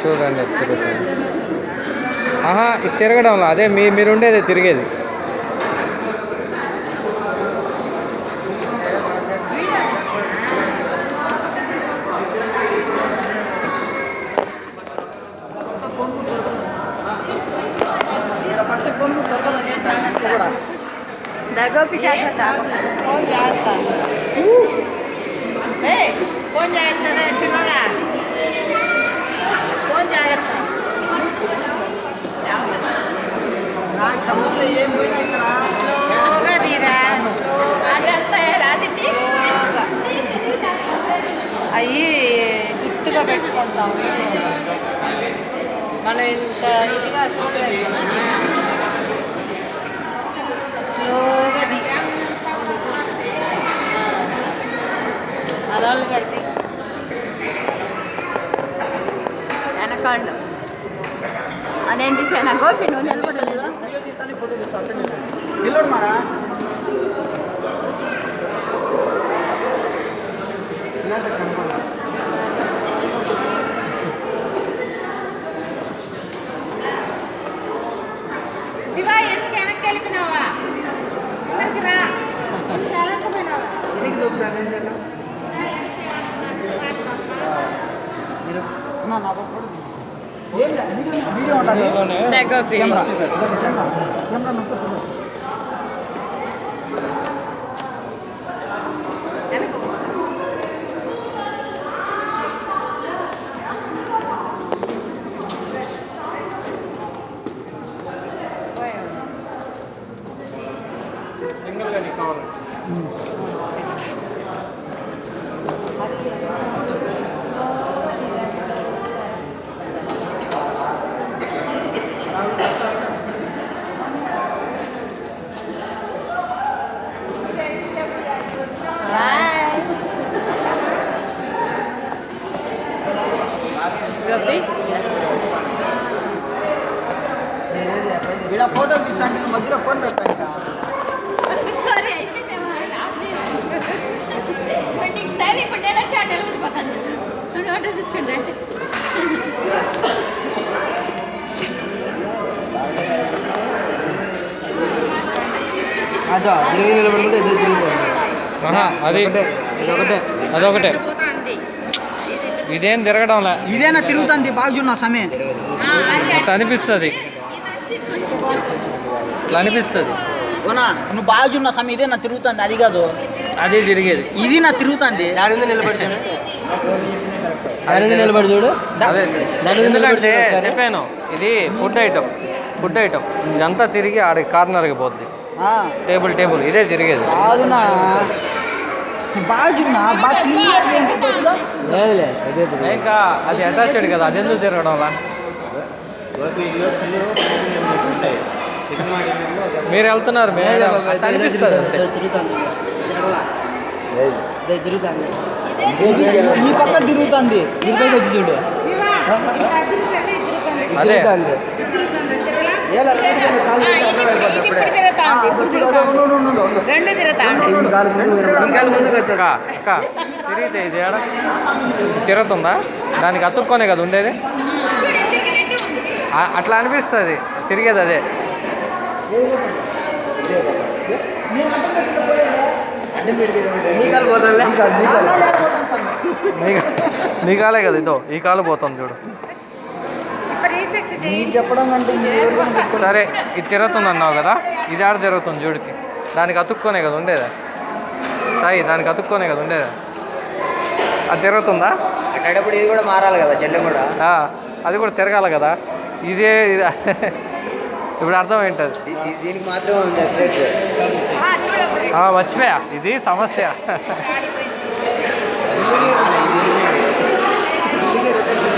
చూడండి తిరుగుతుంది. ఆహా ఇది తిరగడంలో అదే మీరుండేది తిరిగేది. गोपी जाता कौन जाता कौन जाता रे चिनोड़ा कौन जाता स्लोगा दीदा स्लोगा जाता है राधिती అయ్యి గుర్తుగా పెట్టుకుంటాము మనం ఇంత ఇదిగా స్లోగా అదాలు కడితే వెనకాండు అదేం తీసాను గోపి నువ్వు నిలబడి శివ ఎందుకు వెనక్కి వెళ్ళిపోయినావా ముందరికి రా వెనక్కిపోయినావా ఎనికి దొరుకుతాను ఏం చేయాలి మీరు వీడియో ఉంటుంది కెమెరా సింగిల్గా నీకు కావాలి. గోపి ఇలా ఫోటో తీస్తాను మధ్యలో ఫోన్ పెడతాను సారీ అయిపోయిందేమో నీకు స్టైల్ ఇప్పుడు నేను వచ్చి అంటే వెళ్ళిపోతాను నువ్వు ఆటో తీసుకుంటా అంటే అదో ఇరవై నిలబడుకుంటే ఎదురు తిరుగుతుంది అది ఇదొకటే అదొకటే ఇదేం తిరగడంలా ఇదేనా తిరుగుతుంది బాగా చూడు నా సమయం అట్లా అనిపిస్తుంది ఇట్లా అనిపిస్తుంది. ఓనా నువ్వు బాగా చూడు నా సమయం ఇదే నా తిరుగుతుంది అది కాదు అదే తిరిగేది ఇది నా తిరుగుతుంది దాని నిలబడి నిలబడి చూడు అదే ఎందుకంటే చెప్పాను ఇది ఫుడ్ ఐటమ్ ఇదంతా తిరిగి ఆడ కార్నర్కి పోద్ది. టేబుల్ ఇదే తిరిగేది. బాగున్నా బాగా చూడనా బాగా క్లియర్ ఇంకా అది అటాచ్డ్ కదా అది ఎందుకు తిరగడంలా మీరు వెళ్తున్నారు అనిపిస్తుంది అంతే. ఈ పక్క తిరుగుతుంది వచ్చి చూడు అదే రెండు తిరుగుతా తిరిగితే ఇది ఏడ తిరుగుతుందా దానికి అతుక్కొనే కదా ఉండేది అట్లా అనిపిస్తుంది తిరిగేది అదే. నీ కాలే కదా ఇదో ఈ కాలు పోతుంది చూడు. చెప్పడం అంటే సరే ఇది తిరుగుతుంది అన్నావు కదా ఇది ఆడ తిరుగుతుంది చూడుకి దానికి అతుక్కొనే కదా ఉండేదా సాయి దానికి అతుక్కొనే కదా ఉండేదా అది తిరుగుతుందా అట్టేటప్పుడు ఇది కూడా మారాలి కదా చెల్లె కూడా అది కూడా తిరగాలి కదా ఇదే ఇప్పుడు అర్థం ఏంటది దీనికి మాత్రమే ఉంది మర్చిపోయా ఇది సమస్య.